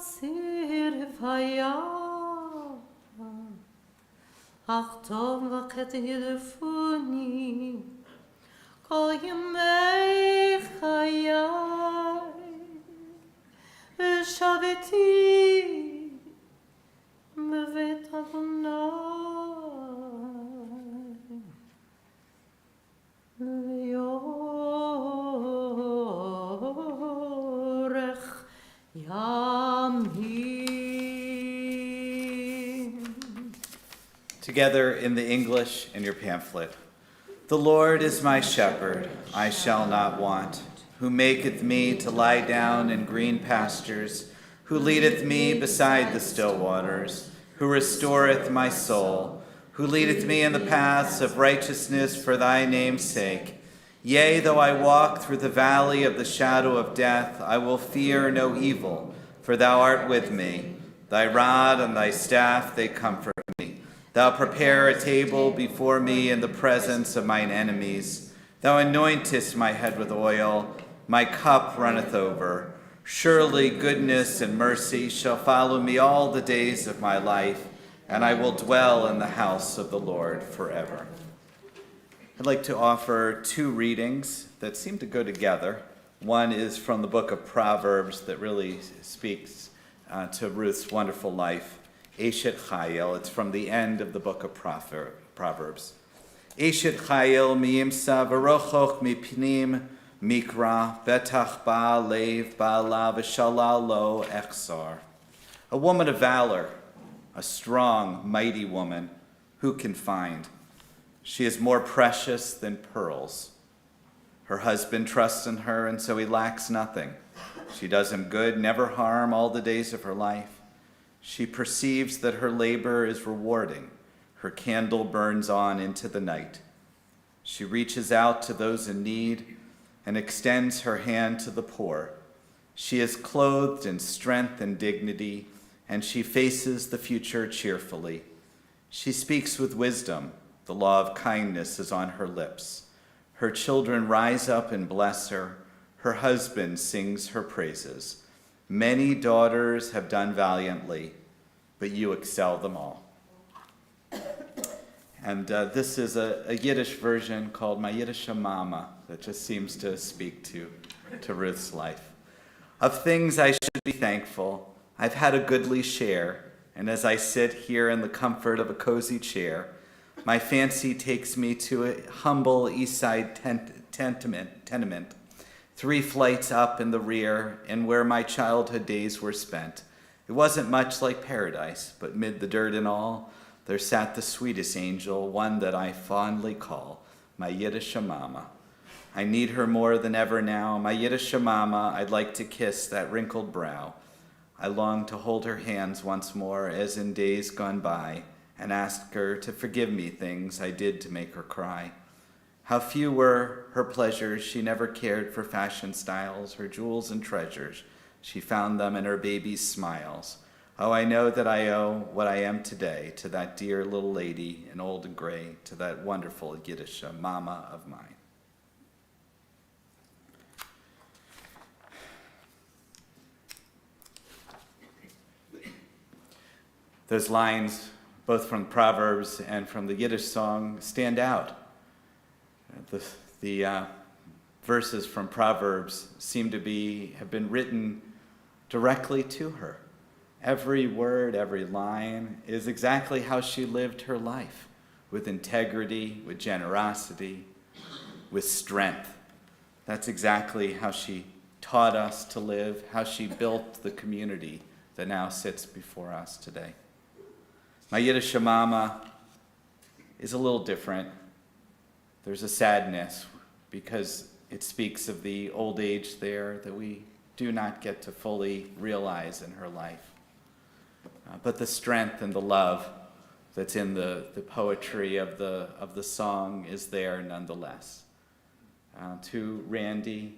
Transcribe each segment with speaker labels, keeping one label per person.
Speaker 1: אסיר והיה אחתום וחטא ידפוני כל ימי חיי ושבתי בבית אדוני ליורך ימים.
Speaker 2: Together in the English in your pamphlet. The Lord is my shepherd, I shall not want. Who maketh me to lie down in green pastures, who leadeth me beside the still waters, who restoreth my soul, who leadeth me in the paths of righteousness for thy name's sake. Yea, though I walk through the valley of the shadow of death, I will fear no evil, for thou art with me. Thy rod and thy staff, they comfort me. Thou prepare a table before me in the presence of mine enemies. Thou anointest my head with oil, my cup runneth over. Surely goodness and mercy shall follow me all the days of my life, and I will dwell in the house of the Lord forever. I'd like to offer two readings that seem to go together. One is from the book of Proverbs that really speaks to Ruth's wonderful life. Eshet Chayil, it's from the end of the book of Proverbs. Eshet Chayil miimsa v'rochoch mipnim mikra betach ba lev ba'ala v'shalal lo echsar. A woman of valor, a strong, mighty woman, who can find? She is more precious than pearls. Her husband trusts in her, and so he lacks nothing. She does him good, never harm, all the days of her life. She perceives that her labor is rewarding. Her candle burns on into the night. She reaches out to those in need and extends her hand to the poor. She is clothed in strength and dignity, and she faces the future cheerfully. She speaks with wisdom. The law of kindness is on her lips. Her children rise up and bless her. Her husband sings her praises. Many daughters have done valiantly, but you excel them all. And this is a Yiddish version called My Yiddish Mama that just seems to speak to Ruth's life. Of things I should be thankful, I've had a goodly share, and as I sit here in the comfort of a cozy chair, my fancy takes me to a humble east side tenement, 3 flights up in the rear, and where my childhood days were spent. It wasn't much like paradise, but mid the dirt and all, there sat the sweetest angel, one that I fondly call my Yiddish Mama. I need her more than ever now. My Yiddish Mama, I'd like to kiss that wrinkled brow. I long to hold her hands once more, as in days gone by, and ask her to forgive me things I did to make her cry. How few were her pleasures, she never cared for fashion styles, her jewels and treasures. She found them in her baby's smiles. Oh, I know that I owe what I am today to that dear little lady in old and gray, to that wonderful Yiddish Mama of mine. Those lines, both from Proverbs and from the Yiddish song, stand out. The verses from Proverbs seem to have been written directly to her. Every word, every line is exactly how she lived her life, with integrity, with generosity, with strength. That's exactly how she taught us to live, how she built the community that now sits before us today. My Yiddish Mama is a little different. There's a sadness because it speaks of the old age there that we do not get to fully realize in her life. But the strength and the love that's in the poetry of the song is there nonetheless. To Randy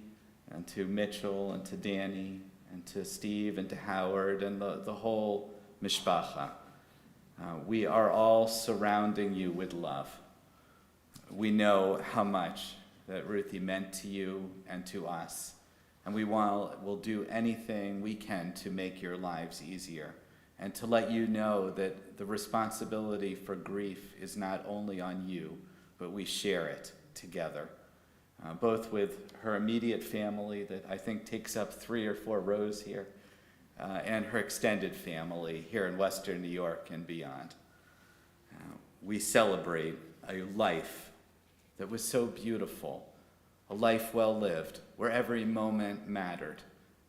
Speaker 2: and to Mitchell and to Danny and to Steve and to Howard and the whole mishpacha. We are all surrounding you with love. We know how much that Ruthie meant to you and to us, and we'll do anything we can to make your lives easier, and to let you know that the responsibility for grief is not only on you, but we share it together, both with her immediate family that I think takes up 3 or 4 rows here, and her extended family here in Western New York and beyond. We celebrate a life that was so beautiful, a life well lived, where every moment mattered.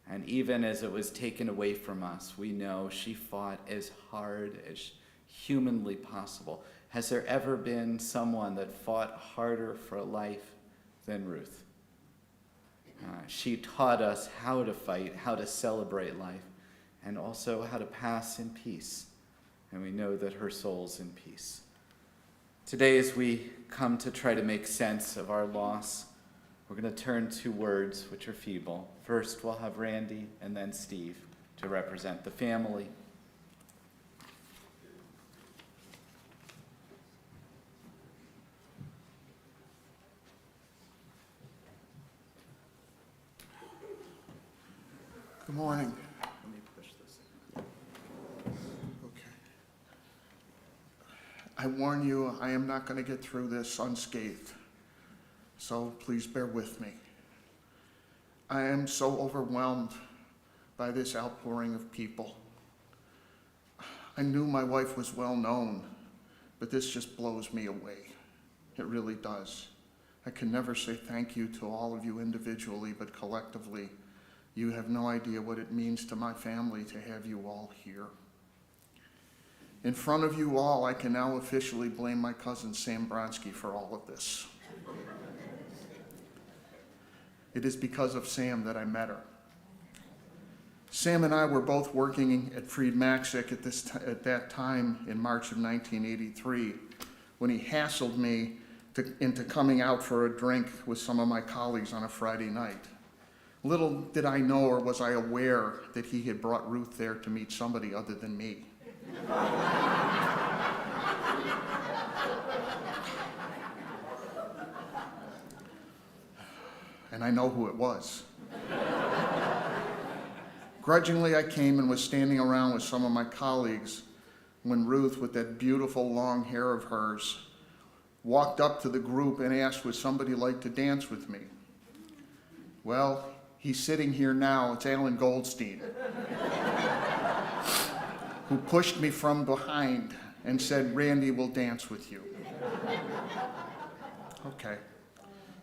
Speaker 2: And even as it was taken away from us, we know she fought as hard as humanly possible. Has there ever been someone that fought harder for life than Ruth? She taught us how to fight, how to celebrate life, and also how to pass in peace. And we know that her soul's in peace. Today, as we come to try to make sense of our loss, we're going to turn to words which are feeble. First, we'll have Randy and then Steve to represent the family.
Speaker 3: Good morning.
Speaker 2: Let me push this in.
Speaker 3: Okay. I warn you, I am not going to get through this unscathed, so please bear with me. I am so overwhelmed by this outpouring of people. I knew my wife was well known, but this just blows me away. It really does. I can never say thank you to all of you individually, but collectively, you have no idea what it means to my family to have you all here. In front of you all, I can now officially blame my cousin Sam Bronsky for all of this. It is because of Sam that I met her. Sam and I were both working at Freed Maxick at that time in March of 1983 when he hassled me into coming out for a drink with some of my colleagues on a Friday night. Little did I know, or was I aware, that he had brought Ruth there to meet somebody other than me. And I know who it was. Grudgingly, I came and was standing around with some of my colleagues when Ruth, with that beautiful long hair of hers, walked up to the group and asked, would somebody like to dance with me? Well, he's sitting here now. It's Alan Goldstein, who pushed me from behind and said, Randy will dance with you. Okay.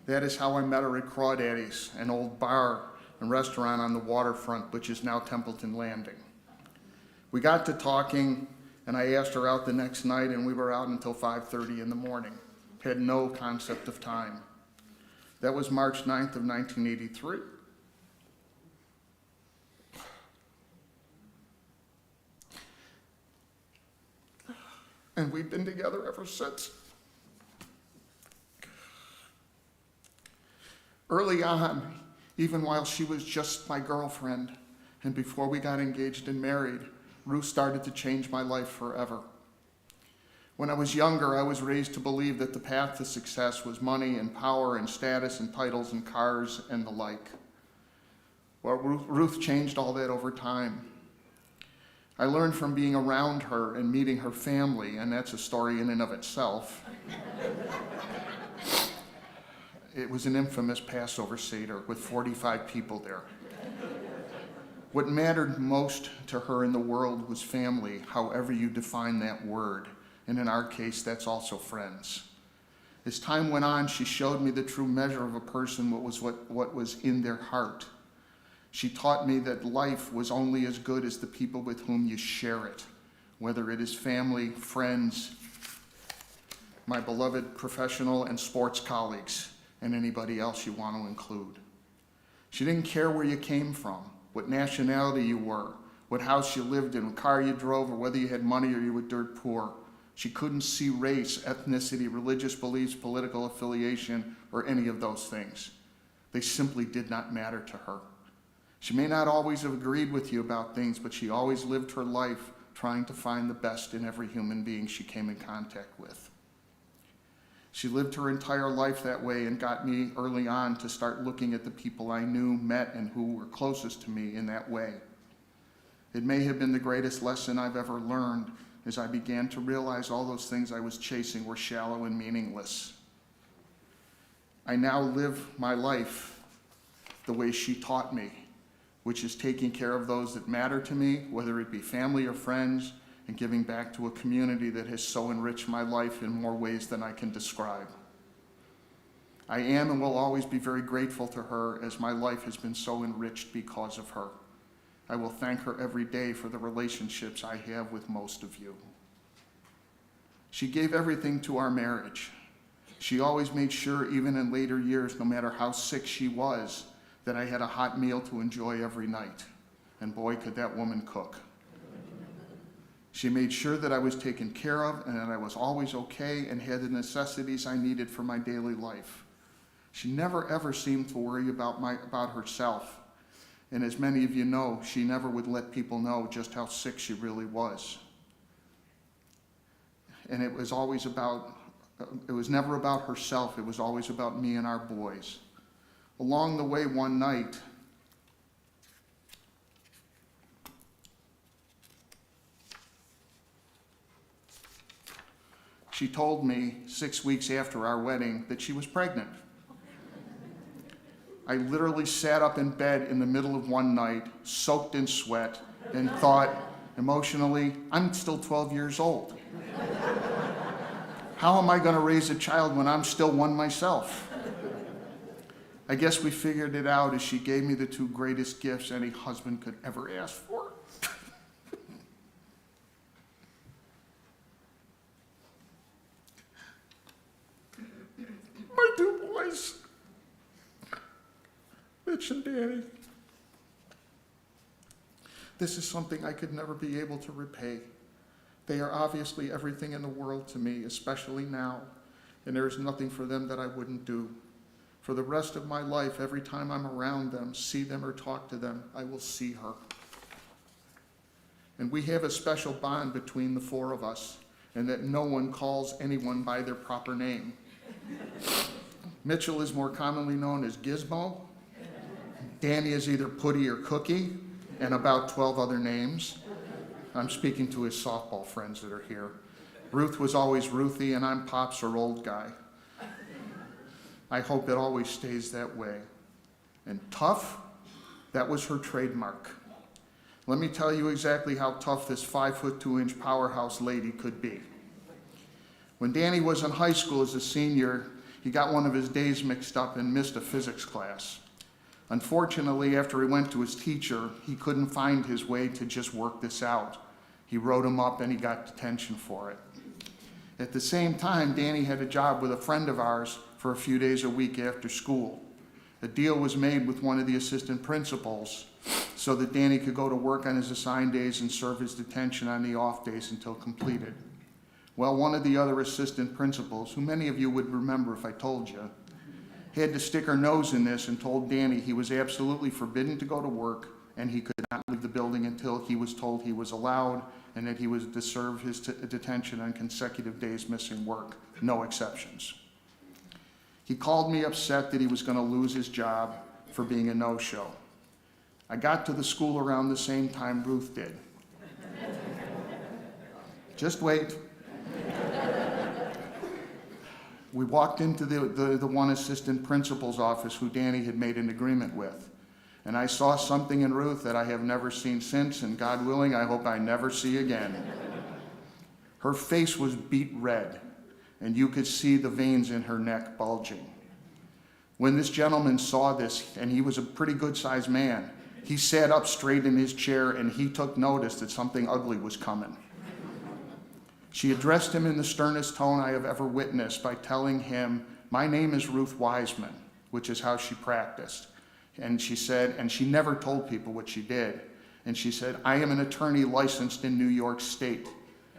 Speaker 3: That is how I met her at Crawdaddy's, an old bar and restaurant on the waterfront, which is now Templeton Landing. We got to talking, and I asked her out the next night, and we were out until 5:30 in the morning. Had no concept of time. That was March 9th of 1983. And we've been together ever since. Early on, even while she was just my girlfriend, and before we got engaged and married, Ruth started to change my life forever. When I was younger, I was raised to believe that the path to success was money and power and status and titles and cars and the like. Well, Ruth changed all that over time. I learned from being around her and meeting her family, and that's a story in and of itself. It was an infamous Passover Seder with 45 people there. What mattered most to her in the world was family, however you define that word. And in our case, that's also friends. As time went on, she showed me the true measure of a person, what was in their heart. She taught me that life was only as good as the people with whom you share it, whether it is family, friends, my beloved professional and sports colleagues, and anybody else you want to include. She didn't care where you came from, what nationality you were, what house you lived in, what car you drove, or whether you had money or you were dirt poor. She couldn't see race, ethnicity, religious beliefs, political affiliation, or any of those things. They simply did not matter to her. She may not always have agreed with you about things, but she always lived her life trying to find the best in every human being she came in contact with. She lived her entire life that way and got me early on to start looking at the people I knew, met, and who were closest to me in that way. It may have been the greatest lesson I've ever learned as I began to realize all those things I was chasing were shallow and meaningless. I now live my life the way she taught me, which is taking care of those that matter to me, whether it be family or friends, and giving back to a community that has so enriched my life in more ways than I can describe. I am and will always be very grateful to her, as my life has been so enriched because of her. I will thank her every day for the relationships I have with most of you. She gave everything to our marriage. She always made sure, even in later years, no matter how sick she was, that I had a hot meal to enjoy every night. And boy, could that woman cook. She made sure that I was taken care of and that I was always okay and had the necessities I needed for my daily life. She never ever seemed to worry about herself. And as many of you know, she never would let people know just how sick she really was. And it was never about herself. It was always about me and our boys. Along the way one night, she told me 6 weeks after our wedding that she was pregnant. I literally sat up in bed in the middle of one night, soaked in sweat, and thought emotionally, I'm still 12 years old. How am I going to raise a child when I'm still one myself? I guess we figured it out as she gave me the two greatest gifts any husband could ever ask for. My two boys, Mitch and Danny. This is something I could never be able to repay. They are obviously everything in the world to me, especially now, and there is nothing for them that I wouldn't do. For the rest of my life, every time I'm around them, see them, or talk to them, I will see her. And we have a special bond between the four of us, and that no one calls anyone by their proper name. Mitchell is more commonly known as Gizmo. Danny is either Putty or Cookie, and about 12 other names. I'm speaking to his softball friends that are here. Ruth was always Ruthie, and I'm Pops or Old Guy. I hope it always stays that way. And tough, that was her trademark. Let me tell you exactly how tough this 5'2" powerhouse lady could be. When Danny was in high school as a senior, he got one of his days mixed up and missed a physics class. Unfortunately, after he went to his teacher, he couldn't find his way to just work this out. He wrote him up and he got detention for it. At the same time, Danny had a job with a friend of ours for a few days a week after school. A deal was made with one of the assistant principals so that Danny could go to work on his assigned days and serve his detention on the off days until completed. Well, one of the other assistant principals, who many of you would remember if I told you, had to stick her nose in this and told Danny he was absolutely forbidden to go to work and he could not leave the building until he was told he was allowed, and that he was to serve his detention on consecutive days missing work, no exceptions. He called me upset that he was going to lose his job for being a no-show. I got to the school around the same time Ruth did. Just wait. We walked into the one assistant principal's office who Danny had made an agreement with. And I saw something in Ruth that I have never seen since, and God willing, I hope I never see again. Her face was beet red, and you could see the veins in her neck bulging. When this gentleman saw this, and he was a pretty good-sized man, he sat up straight in his chair and he took notice that something ugly was coming. She addressed him in the sternest tone I have ever witnessed by telling him, "My name is Ruth Wiseman," which is how she practiced. And she said, and she never told people what she did. And she said, "I am an attorney licensed in New York State.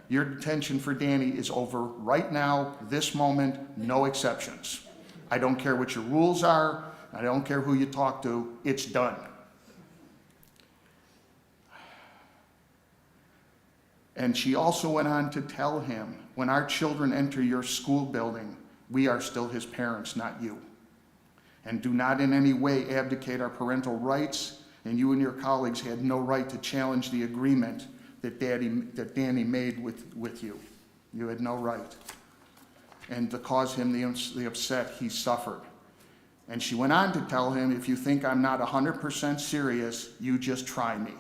Speaker 3: Your detention for Danny is over right now, this moment, no exceptions. I don't care what your rules are. I don't care who you talk to. It's done." And she also went on to tell him, "When our children enter your school building, We are still his parents, not you. And do not in any way abdicate our parental rights, and you and your colleagues had no right to challenge the agreement that Danny made with you. You had no right. And to cause him the upset he suffered. And she went on to tell him, if you think I'm not 100% serious, you just try me.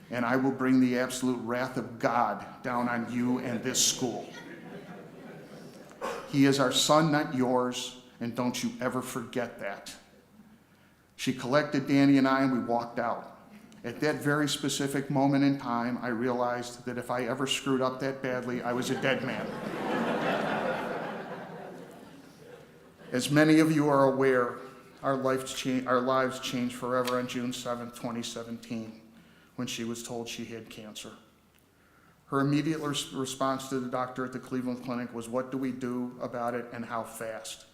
Speaker 3: And I will bring the absolute wrath of God down on you and this school. He is our son, not yours, and don't you ever forget that. She collected Danny and I, and we walked out. At that very specific moment in time, I realized that if I ever screwed up that badly, I was a dead man. As many of you are aware, our lives changed forever on June 7th, 2017, when she was told she had cancer. Her immediate response to the doctor at the Cleveland Clinic was, what do we do about it and how fast?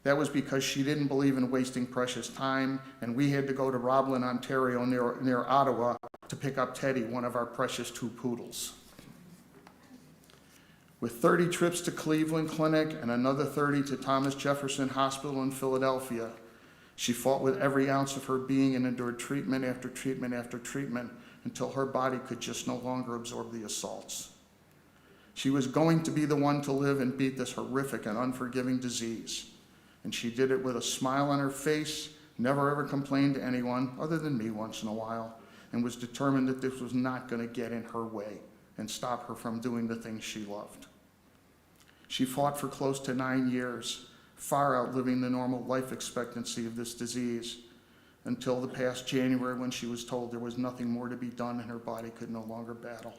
Speaker 3: That was because she didn't believe in wasting precious time, and we had to go to Roblin, Ontario, near Ottawa, to pick up Teddy, one of our precious 2 poodles. With 30 trips to Cleveland Clinic and another 30 to Thomas Jefferson Hospital in Philadelphia, she fought with every ounce of her being and endured treatment after treatment after treatment until her body could just no longer absorb the assaults. She was going to be the one to live and beat this horrific and unforgiving disease. And she did it with a smile on her face, never ever complained to anyone, other than me once in a while, and was determined that this was not going to get in her way and stop her from doing the things she loved. She fought for close to 9 years, far outliving the normal life expectancy of this disease, until the past January when she was told there was nothing more to be done and her body could no longer battle.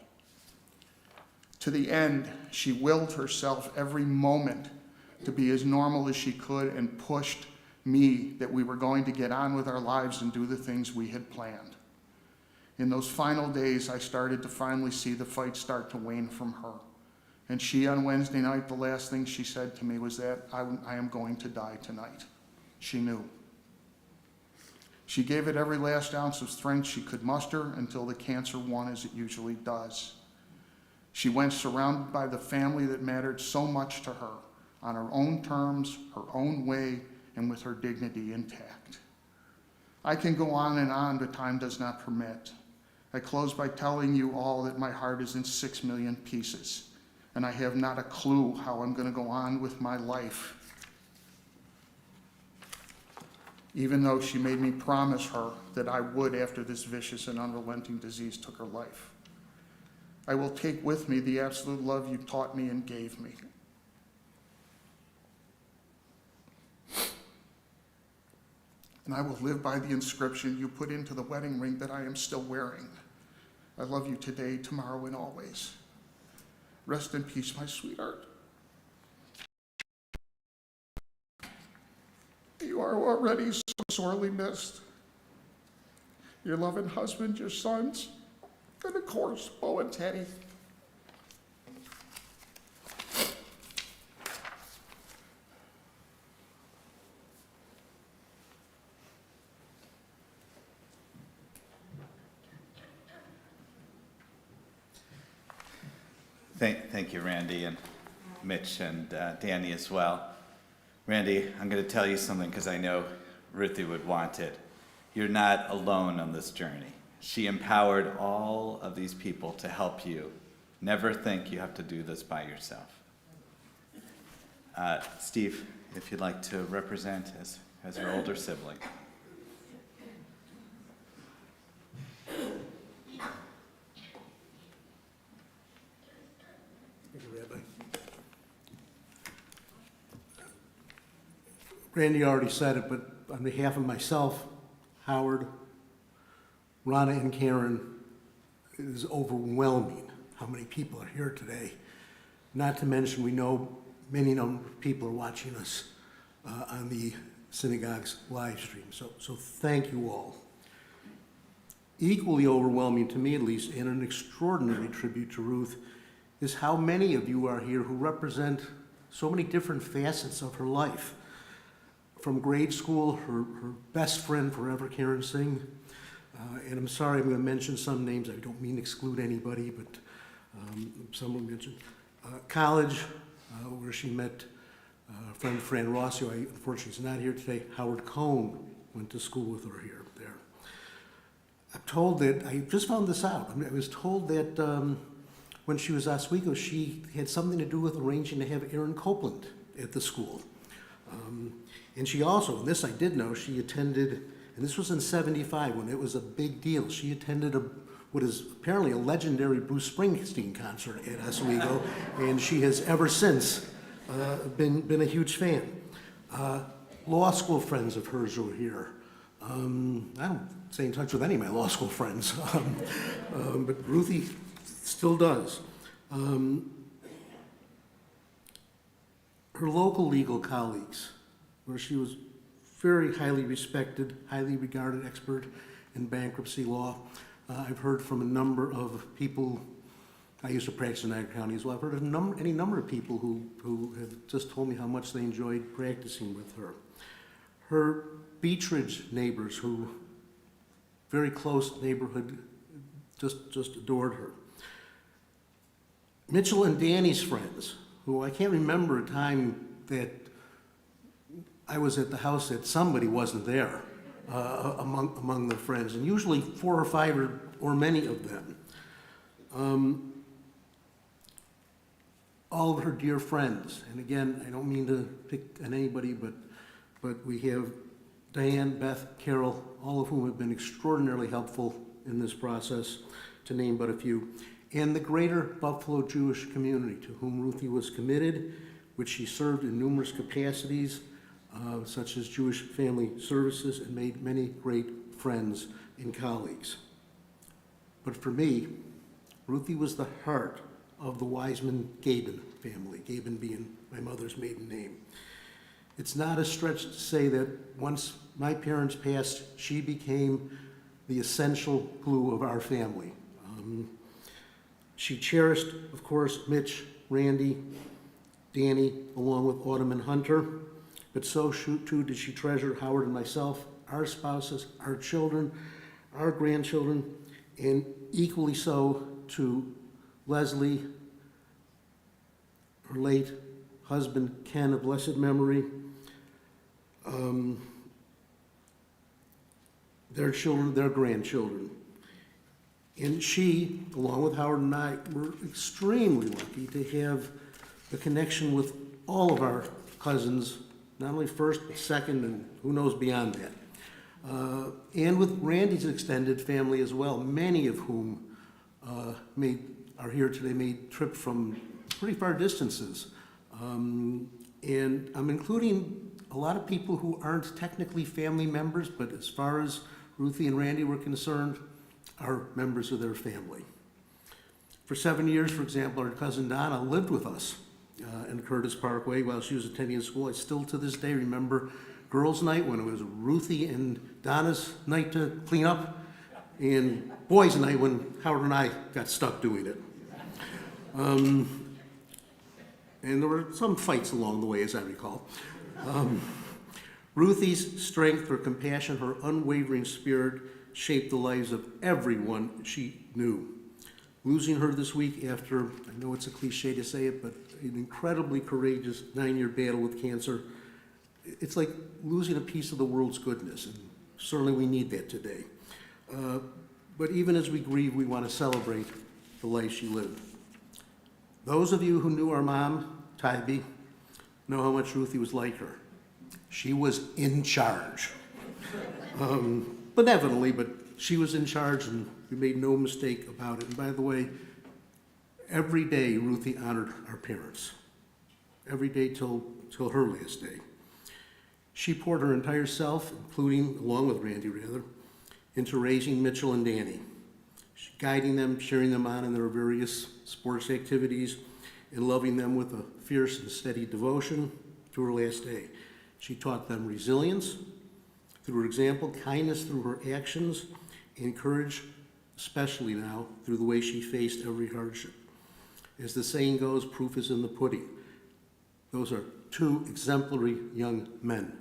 Speaker 3: To the end, she willed herself every moment to be as normal as she could and pushed me that we were going to get on with our lives and do the things we had planned. In those final days, I started to finally see the fight start to wane from her. And she, on Wednesday night, the last thing she said to me was that I am going to die tonight. She knew. She gave it every last ounce of strength she could muster until the cancer won, as it usually does. She went surrounded by the family that mattered so much to her, on her own terms, her own way, and with her dignity intact. I can go on, but time does not permit. I close by telling you all that my heart is in 6 million pieces, and I have not a clue how I'm going to go on with my life. Even though she made me promise her that I would after this vicious and unrelenting disease took her life. I will take with me the absolute love you taught me and gave me. And I will live by the inscription you put into the wedding ring that I am still wearing. I love you today, tomorrow, and always. Rest in peace, my sweetheart. You are already so sorely missed. Your loving husband, your sons, and of course, Bo and Teddy.
Speaker 2: Thank you, Randy, and Mitch, and Danny as well. Randy, I'm going to tell you something because I know Ruthie would want it. You're not alone on this journey. She empowered all of these people to help you. Never think you have to do this by yourself. Steve, if you'd like to represent as her older sibling.
Speaker 4: Randy already said it, but on behalf of myself, Howard, Ronna, and Karen, it is overwhelming how many people are here today. Not to mention, we know many number of people are watching us on the synagogue's live stream. So thank you all. Equally overwhelming to me, at least, and an extraordinary tribute to Ruth, is how many of you are here who represent so many different facets of her life. From grade school, her best friend forever, Karen Singh. And I'm sorry, I'm going to mention some names. I don't mean exclude anybody, but someone mentioned. College, where she met friend Fran Rossi, who unfortunately is not here today, Howard Cohn went to school with her there. I'm told that, I just found this out, I was told that when she was Oswego, she had something to do with arranging to have Aaron Copeland at the school. And she also, and this I did know, she attended, and this was in '75 when it was a big deal, she attended what is apparently a legendary Bruce Springsteen concert at Oswego, and she has ever since been a huge fan. Law school friends of hers who are here. I don't stay in touch with any of my law school friends, but Ruthie still does. Her local legal colleagues, where she was very highly respected, highly regarded expert in bankruptcy law. I've heard from a number of people, I used to practice in Niagara County as well, I've heard of any number of people who have just told me how much they enjoyed practicing with her. Her Beech Ridge neighbors, who, very close neighborhood, just adored her. Mitchell and Danny's friends, who I can't remember a time that I was at the house that somebody wasn't there among the friends, and usually 4 or 5 or many of them. All of her dear friends, and again, I don't mean to pick on anybody, but we have Diane, Beth, Carol, all of whom have been extraordinarily helpful in this process, to name but a few. And the greater Buffalo Jewish community, to whom Ruthie was committed, which she served in numerous capacities, such as Jewish Family Services, and made many great friends and colleagues. But for me, Ruthie was the heart of the Wiseman-Gaben family, Gaben being my mother's maiden name. It's not a stretch to say that once my parents passed, she became the essential glue of our family. She cherished, of course, Mitch, Randy, Danny, along with Autumn and Hunter, but so too did she treasure Howard and myself, our spouses, our children, our grandchildren, and equally so to Leslie, her late husband Ken of blessed memory, their children, their grandchildren. And she, along with Howard and I, were extremely lucky to have the connection with all of our cousins, not only first, but second, and who knows beyond that. And with Randy's extended family as well, many of whom are here today, made trip from pretty far distances. And I'm including a lot of people who aren't technically family members, but as far as Ruthie and Randy were concerned, are members of their family. For 7 years, for example, our cousin Donna lived with us in Curtis Parkway while she was attending school. I still to this day remember girls' night when it was Ruthie and Donna's night to clean up, and boys' night when Howard and I got stuck doing it. And there were some fights along the way, as I recall. Ruthie's strength, her compassion, her unwavering spirit shaped the lives of everyone she knew. Losing her this week after, I know it's a cliche to say it, but an incredibly courageous 9-year battle with cancer, it's like losing a piece of the world's goodness, and certainly we need that today. But even as we grieve, we want to celebrate the life she lived. Those of you who knew our mom, Tybee, know how much Ruthie was like her. She was in charge. Benevolently, but she was in charge, and we made no mistake about it. And by the way, every day Ruthie honored our parents. Every day till her last day. She poured her entire self, including, along with Randy rather, into raising Mitchell and Danny, guiding them, cheering them on in their various sports activities, and loving them with a fierce and steady devotion to her last day. She taught them resilience through her example, kindness through her actions, and courage, especially now, through the way she faced every hardship. As the saying goes, proof is in the pudding. Those are 2 exemplary young men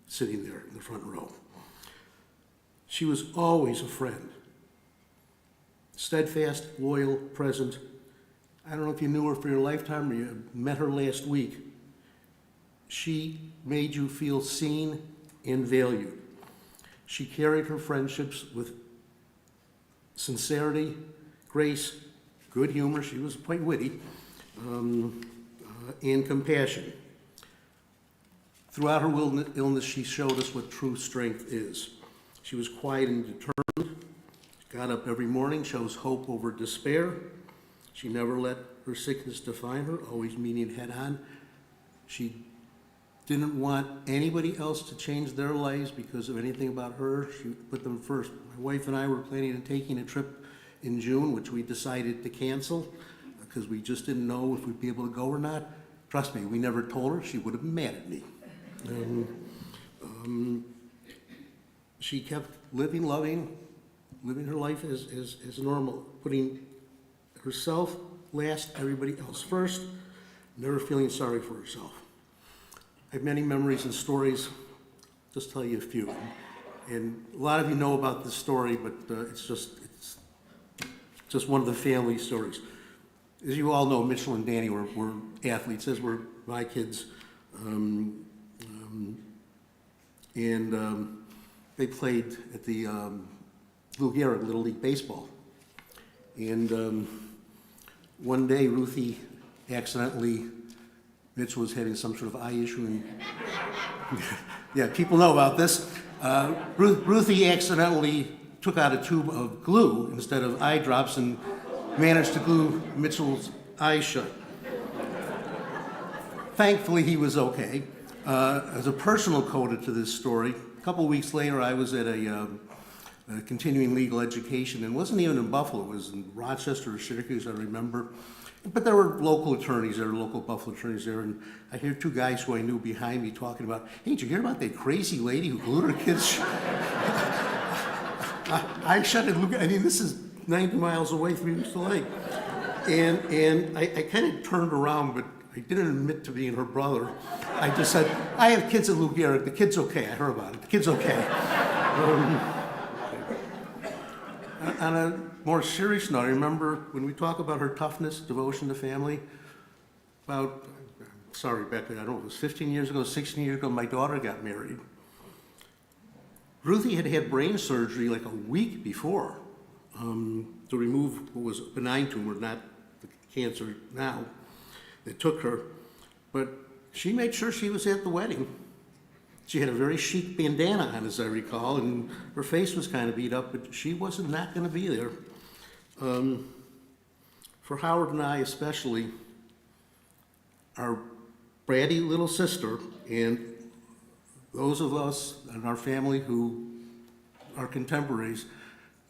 Speaker 4: sitting there in the front row. She was always a friend. Steadfast, loyal, present. I don't know if you knew her for your lifetime or you met her last week. She made you feel seen and valued. She carried her friendships with sincerity, grace, good humor, she was quite witty, and compassion. Throughout her illness, she showed us what true strength is. She was quiet and determined, got up every morning, chose hope over despair. She never let her sickness define her, always meeting head on. She didn't want anybody else to change their lives because of anything about her. She put them first. My wife and I were planning on taking a trip in June, which we decided to cancel because we just didn't know if we'd be able to go or not. Trust me, we never told her. She would have been mad at me. She kept living, loving her life as normal, putting herself last, everybody else first, never feeling sorry for herself. I have many memories and stories, just tell you a few. And a lot of you know about this story, but it's just one of the family stories. As you all know, Mitchell and Danny were athletes, as were my kids. They played at the Lou Gehrig Little League Baseball. And one day, Ruthie accidentally, Mitch was having some sort of eye issue, and yeah, people know about this. Ruthie accidentally took out a tube of glue instead of eye drops and managed to glue Mitchell's eyes shut. Thankfully, he was okay. As a personal coda to this story, a couple weeks later, I was at a continuing legal education, and it wasn't even in Buffalo, it was in Rochester or Syracuse, I remember. But there were local attorneys there, local Buffalo attorneys there, and I hear two guys who I knew behind me talking about, hey, did you hear about that crazy lady who glued her kids? I shut it, I mean, this is 90 miles away, 3 weeks away. And I kind of turned around, but I didn't admit to being her brother. I just said, I have kids at Lou Gehrig, the kid's okay, I heard about it, the kid's okay. On a more serious note, I remember when we talk about her toughness, devotion to family, about, sorry, Becca, I don't know, it was 15 years ago, 16 years ago, my daughter got married. Ruthie had had brain surgery like a week before to remove what was a benign tumor, not the cancer now, that took her. But she made sure she was at the wedding. She had a very chic bandana on, as I recall, and her face was kind of beat up, but she wasn't not going to be there. For Howard and I especially, our bratty little sister, and those of us in our family who are contemporaries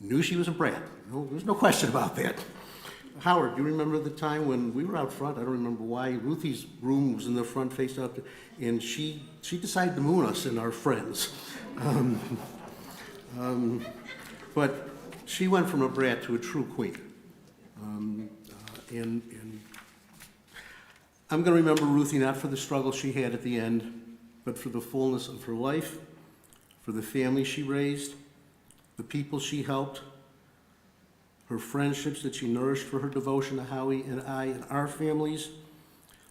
Speaker 4: knew she was a brat. No, there's no question about that. Howard, do you remember the time when we were out front? I don't remember why. Ruthie's room was in the front, faced out, and she decided to moon us and our friends. But she went from a brat to a true queen. And I'm going to remember Ruthie not for the struggle she had at the end, but for the fullness of her life, for the family she raised, the people she helped, her friendships that she nourished for her devotion to Howie and I and our families,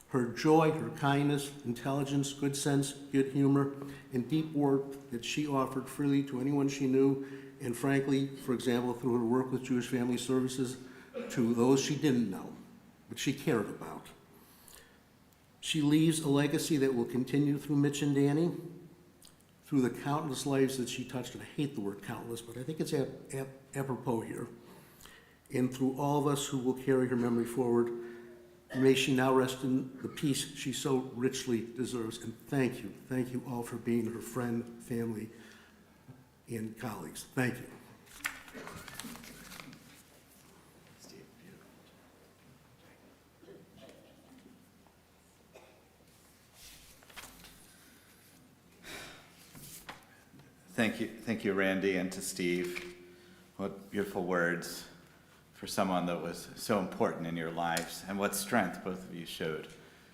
Speaker 4: her joy, her kindness, intelligence, good sense, good humor, and deep warmth that she offered freely to anyone she knew, and frankly, for example, through her work with Jewish Family Services, to those she didn't know, but she cared about. She leaves a legacy that will continue through Mitch and Danny, through the countless lives that she touched, and I hate the word countless, but I think it's apropos here, and through all of us who will carry her memory forward. May she now rest in the peace she so richly deserves. And thank you all for being her friend, family, and colleagues. Thank you.
Speaker 2: Thank you, Randy, and to Steve. What beautiful words for someone that was so important in your lives, and what strength both of you showed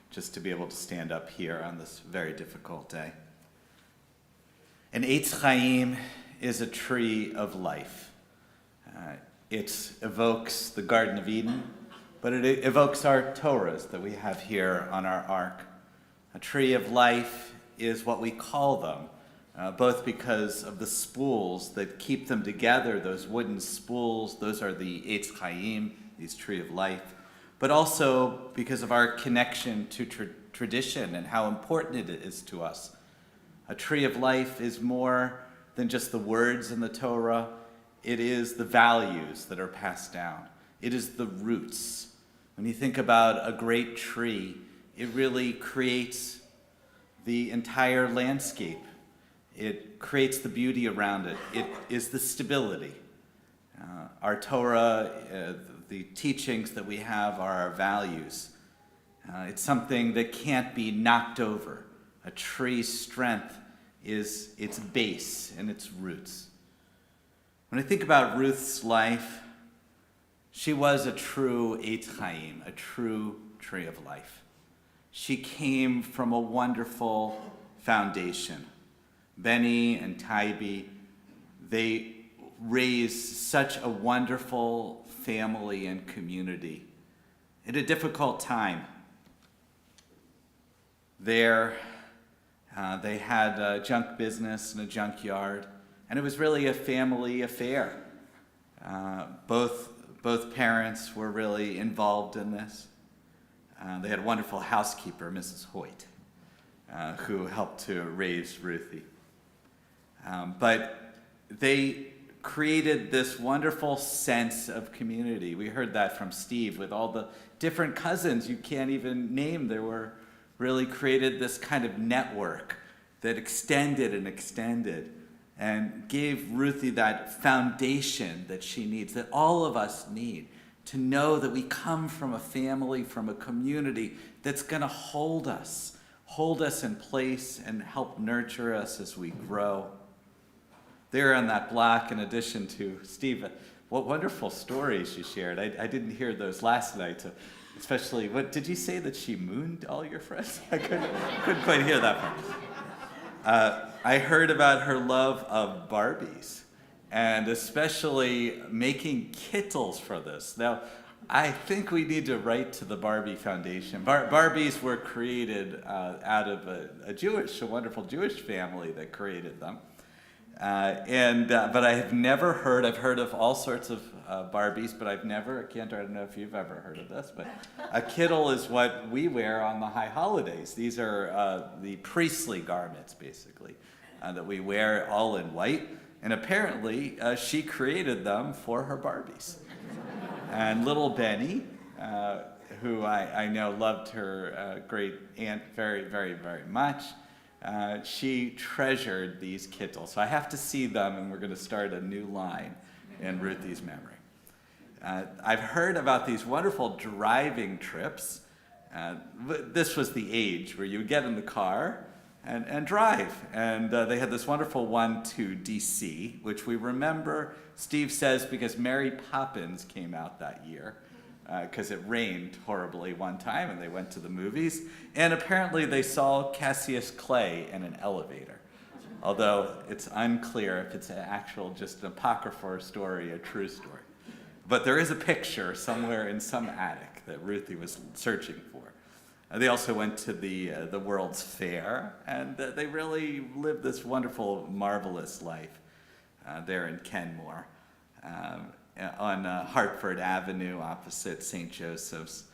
Speaker 2: just to be able to stand up here on this very difficult day. An Eitz Chaim is a tree of life. It evokes the Garden of Eden, but it evokes our Torahs that we have here on our ark. A tree of life is what we call them, both because of the spools that keep them together, those wooden spools, those are the Eitz Chaim, these tree of life, but also because of our connection to tradition and how important it is to us. A tree of life is more than just the words in the Torah. It is the values that are passed down. It is the roots. When you think about a great tree, it really creates the entire landscape. It creates the beauty around it. It is the stability. Our Torah, the teachings that we have are our values. It's something that can't be knocked over. A tree's strength is its base and its roots. When I think about Ruth's life, she was a true Eitz Chaim, a true tree of life. She came from a wonderful foundation. Benny and Tybee, they raised such a wonderful family and community at a difficult time. There, they had a junk business and a junkyard, and it was really a family affair. Both parents were really involved in this. They had a wonderful housekeeper, Mrs. Hoyt, who helped to raise Ruthie. But they created this wonderful sense of community. We heard that from Steve with all the different cousins you can't even name. There were really created this kind of network that extended and gave Ruthie that foundation that she needs, that all of us need, to know that we come from a family, from a community that's going to hold us in place and help nurture us as we grow. There on that block, in addition to Steve, what wonderful stories you shared. I didn't hear those last night, especially, what did you say, that she mooned all your friends? I couldn't quite hear that part. I heard about her love of Barbies, and especially making kittles for this. Now, I think we need to write to the Barbie Foundation. Barbies were created out of a wonderful Jewish family that created them. But I have never heard, I've heard of all sorts of Barbies, but I don't know if you've ever heard of this, but a kittle is what we wear on the high holidays. These are the priestly garments, basically, that we wear all in white. And apparently, she created them for her Barbies. And little Benny, who I know loved her great aunt very, very, very much, she treasured these kittles. So I have to see them, and we're going to start a new line in Ruthie's memory. I've heard about these wonderful driving trips. This was the age where you would get in the car and drive. And they had this wonderful one to D.C., which we remember, Steve says, because Mary Poppins came out that year. Because it rained horribly one time, and they went to the movies. And apparently they saw Cassius Clay in an elevator. Although it's unclear if it's just an apocryphal story, a true story. But there is a picture somewhere in some attic that Ruthie was searching for. They also went to the World's Fair, and they really lived this wonderful, marvelous life there in Kenmore. On Hartford Avenue opposite St. Joseph's.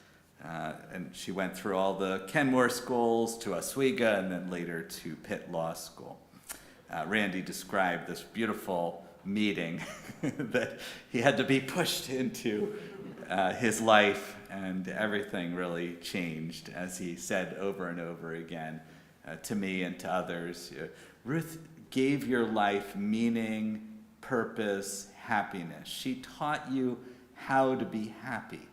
Speaker 2: And she went through all the Kenmore schools to Oswego and then later to Pitt Law School. Randy described this beautiful meeting that he had to be pushed into his life, and everything really changed, as he said over and over again to me and to others. Ruth gave your life meaning, purpose, happiness. She taught you how to be happy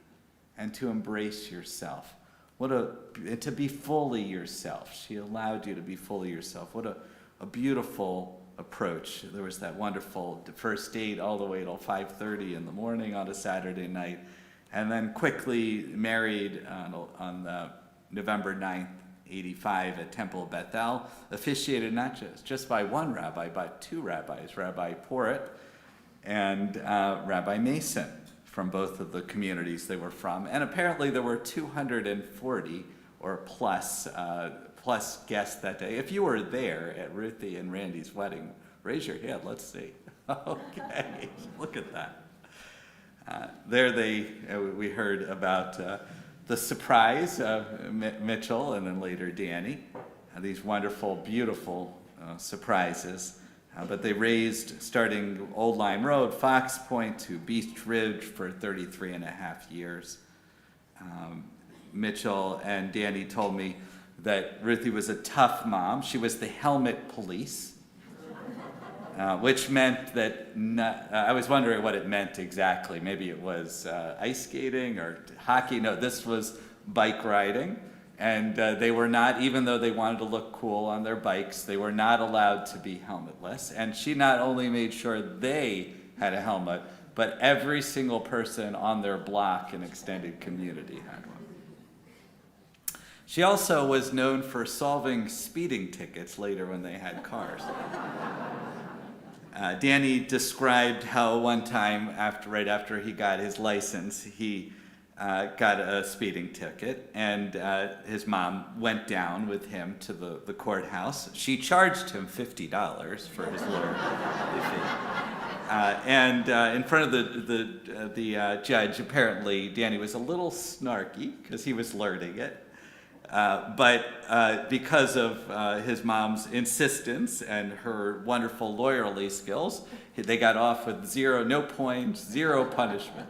Speaker 2: and to embrace yourself. To be fully yourself. She allowed you to be fully yourself. What a beautiful approach. There was that wonderful first date all the way till 5:30 in the morning on a Saturday night, and then quickly married on November 9th, 85 at Temple of Bethel, officiated not just by one rabbi, but two rabbis, Rabbi Porritt and Rabbi Mason, from both of the communities they were from. And apparently there were 240 or plus
Speaker 5: plus guests that day. If you were there at Ruthie and Randy's wedding, raise your hand. Let's see. Okay, look at that. We heard about the surprise of Mitchell and then later Danny. These wonderful, beautiful surprises. But they raised, starting Old Line Road, Fox Point to Beach Ridge for 33 and a half years. Mitchell and Danny told me that Ruthie was a tough mom. She was the helmet police, which meant that I was wondering what it meant exactly. Maybe it was ice skating or hockey. No, this was bike riding. And they were not, even though they wanted to look cool on their bikes, they were not allowed to be helmetless. And she not only made sure they had a helmet, but every single person on their block and extended community had one. She also was known for solving speeding tickets later when they had cars. Danny described how one time, right after he got his license, he got a speeding ticket, and his mom went down with him to the courthouse. She charged him $50 for his lawyer fee. And in front of the judge, apparently Danny was a little snarky because he was learning it. But because of his mom's insistence and her wonderful lawyerly skills, they got off with no points, zero punishment.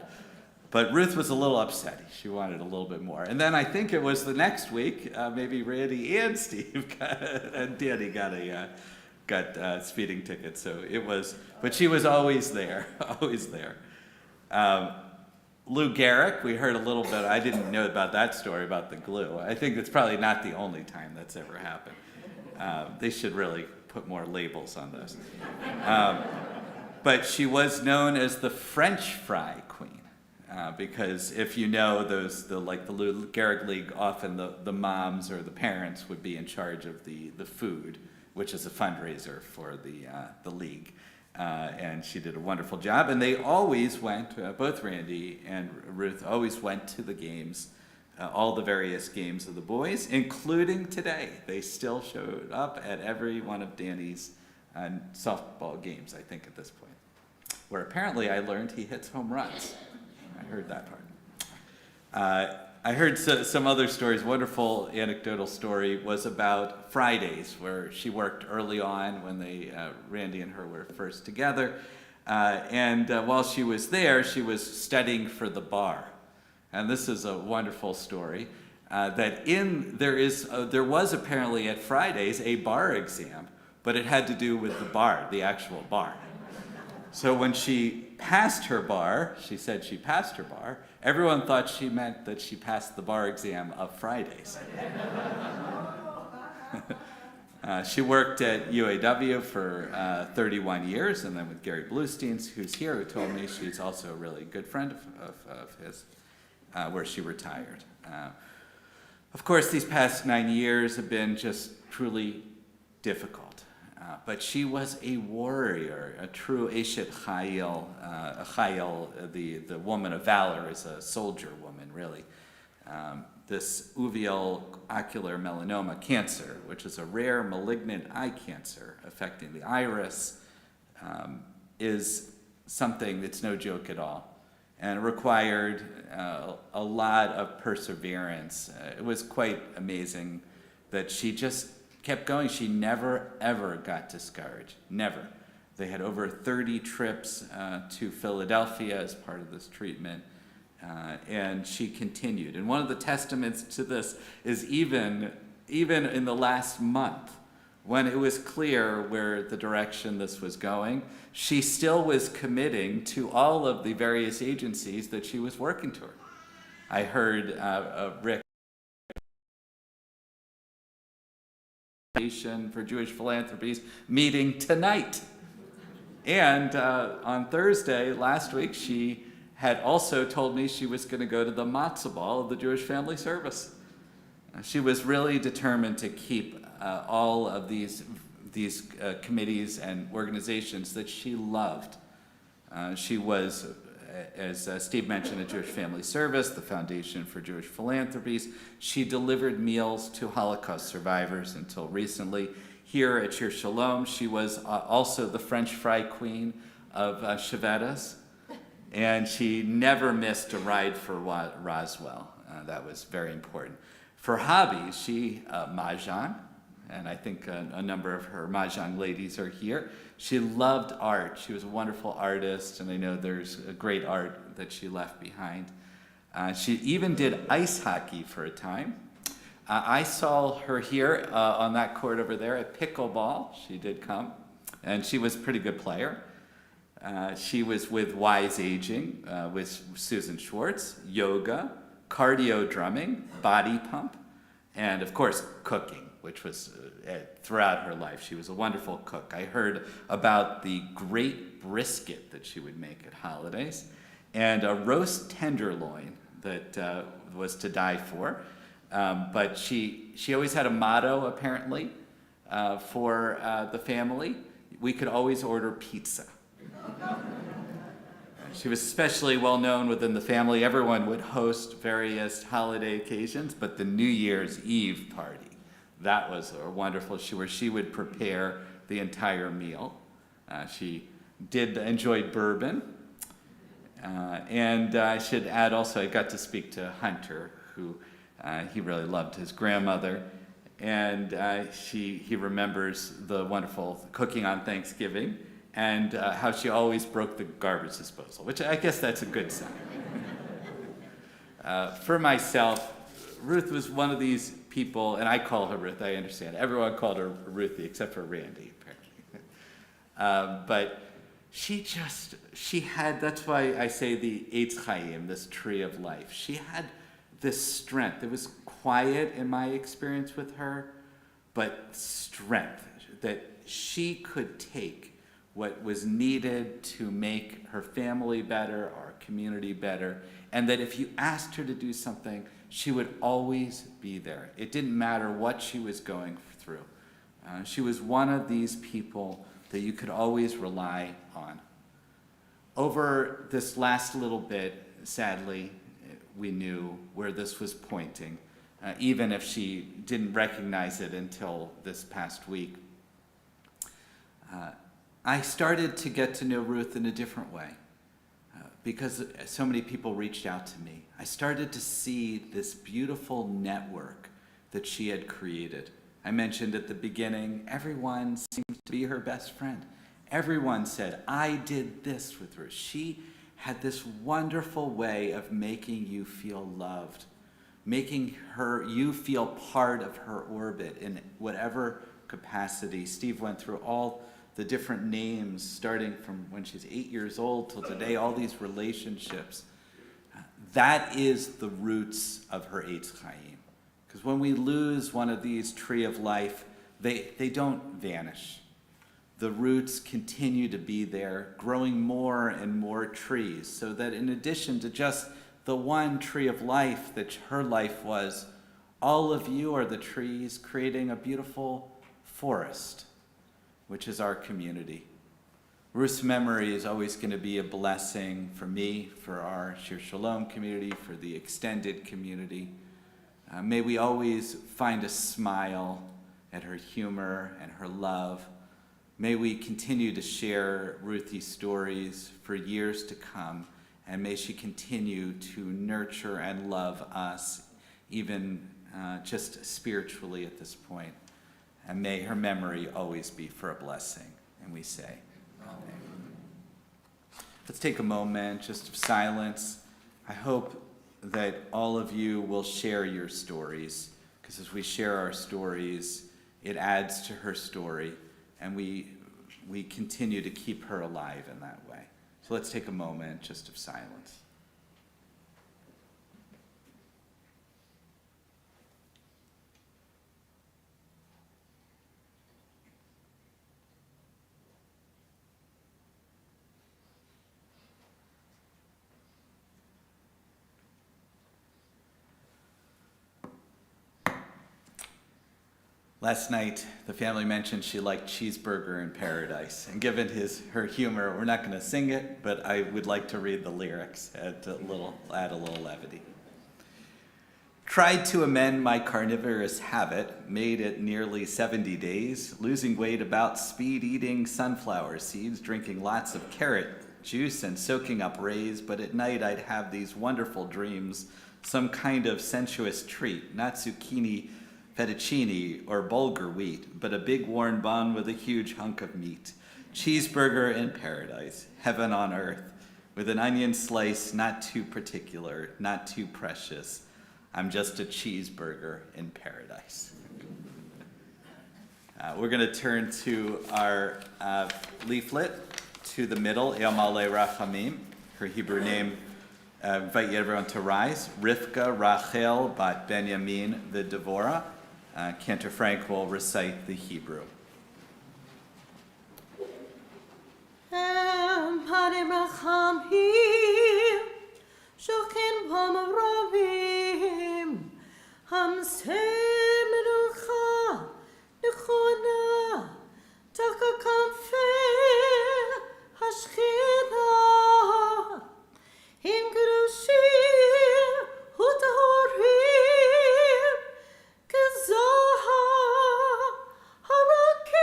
Speaker 5: But Ruth was a little upset. She wanted a little bit more. And then I think it was the next week, maybe Randy and Steve and Danny got speeding tickets. So it was, but she was always there, always there. Lou Gehrig, we heard a little bit. I didn't know about that story about the glue. I think it's probably not the only time that's ever happened. They should really put more labels on those. But she was known as the French fry queen. Because if you know the Lou Gehrig League, often the moms or the parents would be in charge of the food, which is a fundraiser for the league. And she did a wonderful job. And they always went, both Randy and Ruth always went to the games, all the various games of the boys, including today. They still showed up at every one of Danny's softball games, I think, at this point, where apparently I learned he hits home runs. I heard that part. I heard some other stories. Wonderful anecdotal story was about Fridays, where she worked early on when Randy and her were first together. And while she was there, she was studying for the bar. And this is a wonderful story. There was apparently at Fridays a bar exam, but it had to do with the bar, the actual bar. So when she passed her bar, she said she passed her bar, everyone thought she meant that she passed the bar exam of Fridays. She worked at UAW for 31 years, and then with Gary Bluestein, who's here, who told me she's also a really good friend of his, where she retired. Of course, these past 9 years have been just truly difficult. But she was a warrior, a true Eshet Chayil. Chayil, the woman of valor, is a soldier woman, really. This uveal ocular melanoma cancer, which is a rare malignant eye cancer affecting the iris, is something that's no joke at all. And it required a lot of perseverance. It was quite amazing that she just kept going. She never, ever got discouraged. Never. They had over 30 trips to Philadelphia as part of this treatment, and she continued. And one of the testaments to this is even in the last month, when it was clear where the direction this was going, she still was committing to all of the various agencies that she was working toward. I heard Rick for Jewish Philanthropies meeting tonight. And on Thursday last week, she had also told me she was going to go to the matzo ball of the Jewish Family Service. She was really determined to keep all of these committees and organizations that she loved. She was as Steve mentioned, a Jewish Family Service, the Foundation for Jewish Philanthropies. She delivered meals to Holocaust survivors until recently. Here at Shir Shalom, she was also the French fry queen of Chevetas, and she never missed a ride for Roswell. That was very important. For hobbies, she mahjong, and I think a number of her mahjong ladies are here. She loved art. She was a wonderful artist, and I know there's a great art that she left behind. She even did ice hockey for a time. I saw her here on that court over there at pickleball. She did come, and she was a pretty good player. She was with Wise Aging with Susan Schwartz, yoga, cardio drumming, body pump, and of course cooking, which was throughout her life. She was a wonderful cook. I heard about the great brisket that she would make at holidays, and a roast tenderloin that was to die for. But she always had a motto, apparently, for the family. We could always order pizza. She was especially well known within the family. Everyone would host various holiday occasions, but the New Year's Eve party, that was a wonderful, where she would prepare the entire meal. She did enjoy bourbon. And I should add also, I got to speak to Hunter, who he really loved his grandmother. And he remembers the wonderful cooking on Thanksgiving and how she always broke the garbage disposal, which I guess that's a good sign. For myself, Ruth was one of these people, and I call her Ruth, I understand. Everyone called her Ruthie except for Randy, apparently. But she had, that's why I say the Eitz Chaim, this tree of life. She had this strength. It was quiet in my experience with her, but strength that she could take what was needed to make her family better, our community better, and that if you asked her to do something, she would always be there. It didn't matter what she was going through. She was one of these people that you could always rely on. Over this last little bit, sadly, we knew where this was pointing, even if she didn't recognize it until this past week. I started to get to know Ruth in a different way because so many people reached out to me. I started to see this beautiful network that she had created. I mentioned at the beginning, everyone seemed to be her best friend. Everyone said, I did this with her. She had this wonderful way of making you feel loved, making you feel part of her orbit in whatever capacity. Steve went through all the different names, starting from when she's 8 years old till today, all these relationships. That is the roots of her Eitz Chaim. Because when we lose one of these tree of life, they don't vanish. The roots continue to be there, growing more and more trees, so that in addition to just the one tree of life that her life was, all of you are the trees creating a beautiful forest, which is our community. Ruth's memory is always going to be a blessing for me, for our Shir Shalom community, for the extended community. May we always find a smile at her humor and her love. May we continue to share Ruthie's stories for years to come, and may she continue to nurture and love us, even just spiritually at this point. And may her memory always be for a blessing. And we say, Amen. Let's take a moment just of silence. I hope that all of you will share your stories, because as we share our stories, it adds to her story, and we continue to keep her alive in that way. So let's take a moment just of silence. Last night, the family mentioned she liked Cheeseburger in Paradise. And given her humor, we're not going to sing it, but I would like to read the lyrics, add a little levity. Tried to amend my carnivorous habit, made it nearly 70 days, losing weight about speed eating sunflower seeds, drinking lots of carrot juice and soaking up rays, but at night I'd have these wonderful dreams, some kind of sensuous treat, not zucchini fettuccine or bulgur wheat, but a big worn bun with a huge hunk of meat. Cheeseburger in paradise, heaven on earth, with an onion slice not too particular, not too precious. I'm just a cheeseburger in paradise. We're going to turn to our leaflet to the middle, Eomale Rachamim, her Hebrew name. Invite everyone to rise. Rivka, Rachel, Bat Benjamin, the Devorah. Cantor Frank will recite the Hebrew.
Speaker 1: Parim Rachamim, Shokin Pomerovim, Hamsem Menucha, Nechona, Taka Kamfer, Hashchina, Him Gerushim, Hutahorim, Kezaha, Harakeya,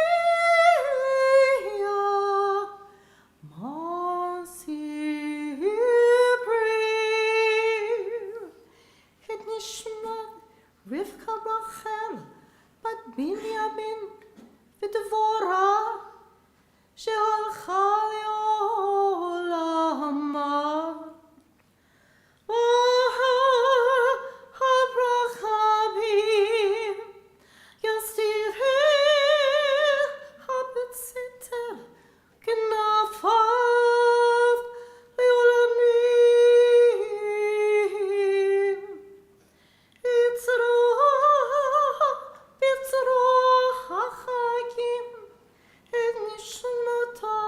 Speaker 1: Masibri, Het Nishmat, Rivka Rachel, Bat Binyamin, V'Devorah, Shehalcha Le'olama. Abrachamim, Yastireh, Habitzitel, Gnafav, Leolamim. Bitzroh, Hachagim, Et Nishmata,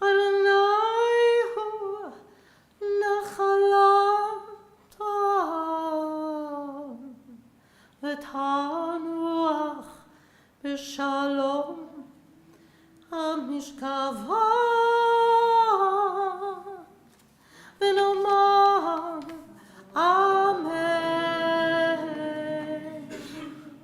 Speaker 1: Adonaihu, Nachalata, V'tanuach, B'shalom, Amishkava, V'nomar, Amen.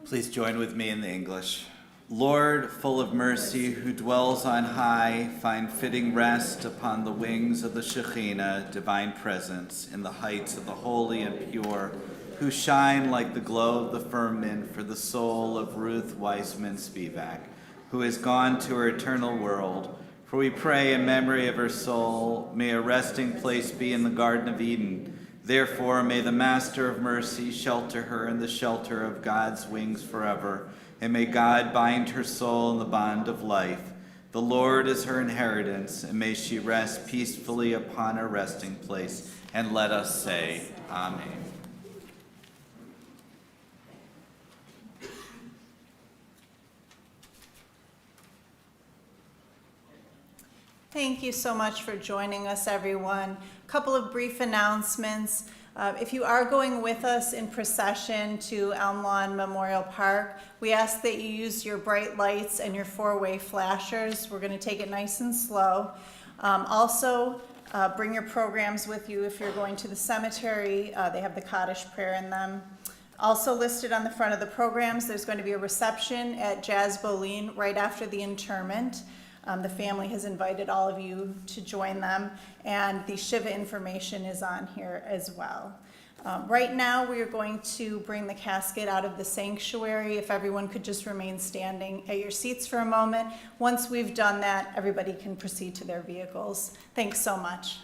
Speaker 2: Please join with me in the English. Lord, full of mercy, who dwells on high, find fitting rest upon the wings of the Shekhinah, divine presence, in the heights of the holy and pure, who shine like the glow of the firmament for the soul of Ruth Weissman Spivack, who has gone to her eternal world. For we pray in memory of her soul, may a resting place be in the Garden of Eden. Therefore, may the Master of Mercy shelter her in the shelter of God's wings forever, and may God bind her soul in the bond of life. The Lord is her inheritance, and may she rest peacefully upon her resting place. And let us say, Amen.
Speaker 6: Thank you so much for joining us, everyone. A couple of brief announcements. If you are going with us in procession to Elm Lawn Memorial Park, we ask that you use your bright lights and your four-way flashers. We're going to take it nice and slow. Also, bring your programs with you if you're going to the cemetery. They have the Kaddish prayer in them. Also listed on the front of the programs, there's going to be a reception at Jazz Boleyn right after the interment. The family has invited all of you to join them, and the Shiva information is on here as well. Right now, we are going to bring the casket out of the sanctuary. If everyone could just remain standing at your seats for a moment. Once we've done that, everybody can proceed to their vehicles. Thanks so much.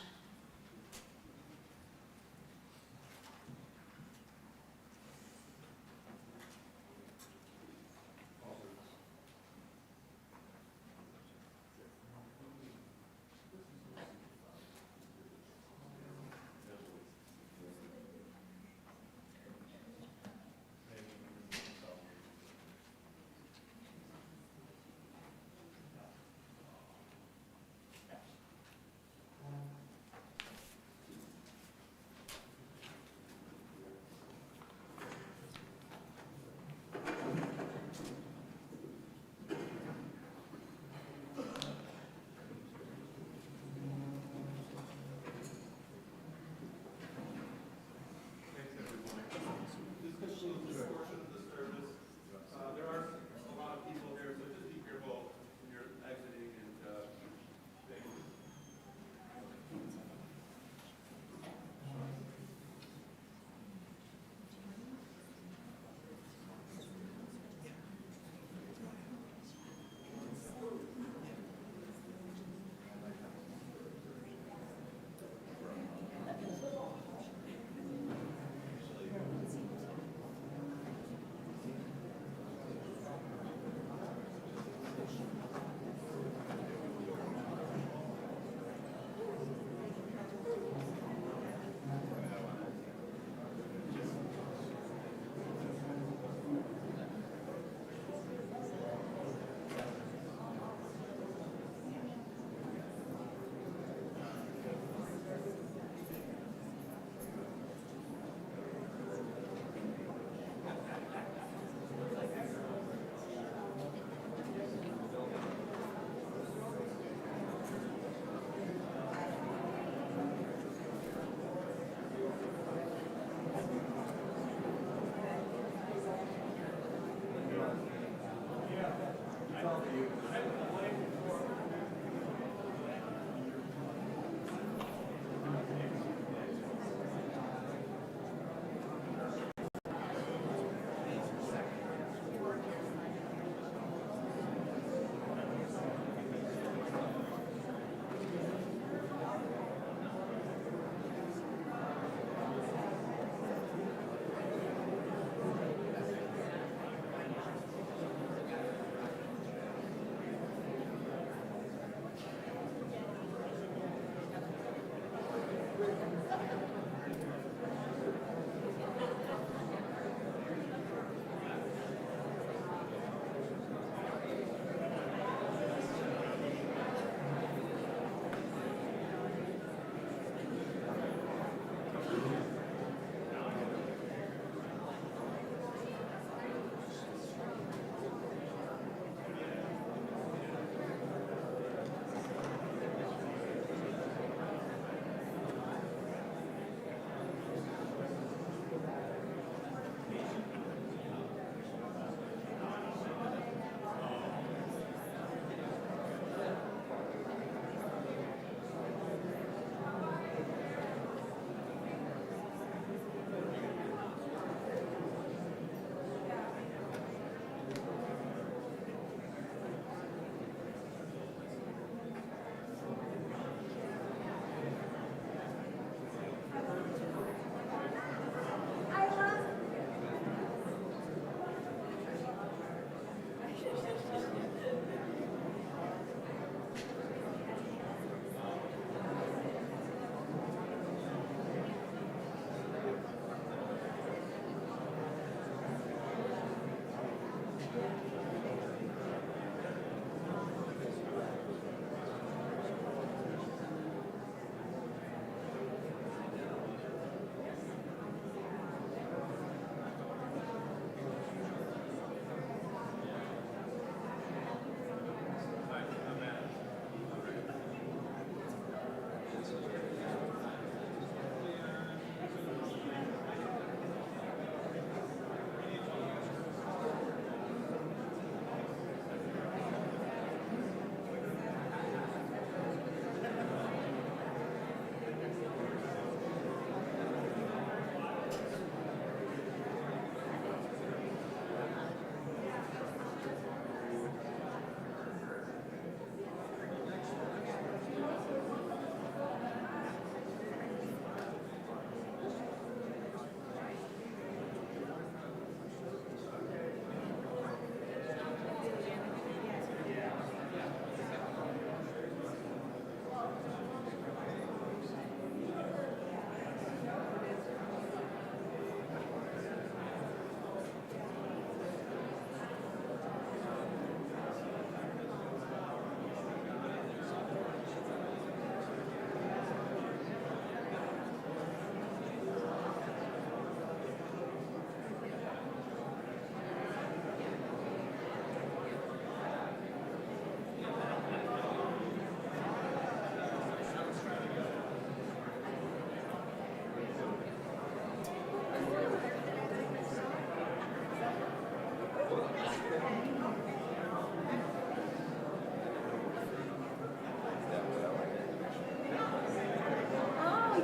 Speaker 6: She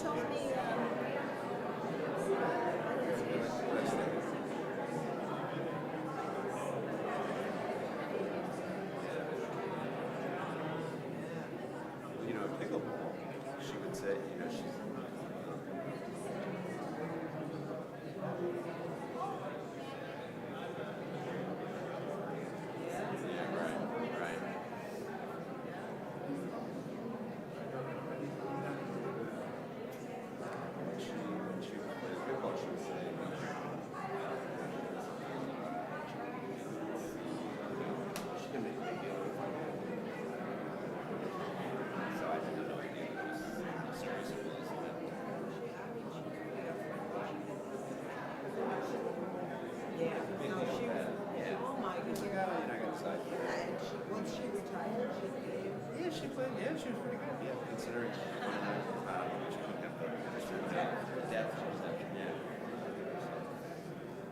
Speaker 6: told me,
Speaker 7: You know, pickleball, she would say, you know, she's. When she was playing pickleball, she would say, she can make a big deal of it. So I had no idea how serious it was.
Speaker 8: Oh my goodness.
Speaker 7: I got excited.
Speaker 8: Once she retired, she became.
Speaker 7: Yeah, she played. Yeah, she was pretty good. Yeah, considering she couldn't have the depth she was having. Yeah.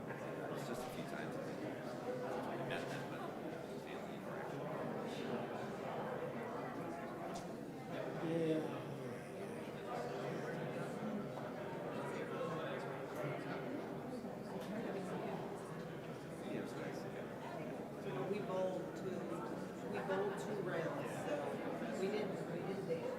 Speaker 7: It was just a few times. I think. We met them, but family interaction. Yeah, it was nice.
Speaker 8: We bowled two rounds, so we didn't dance.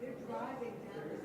Speaker 8: They're driving down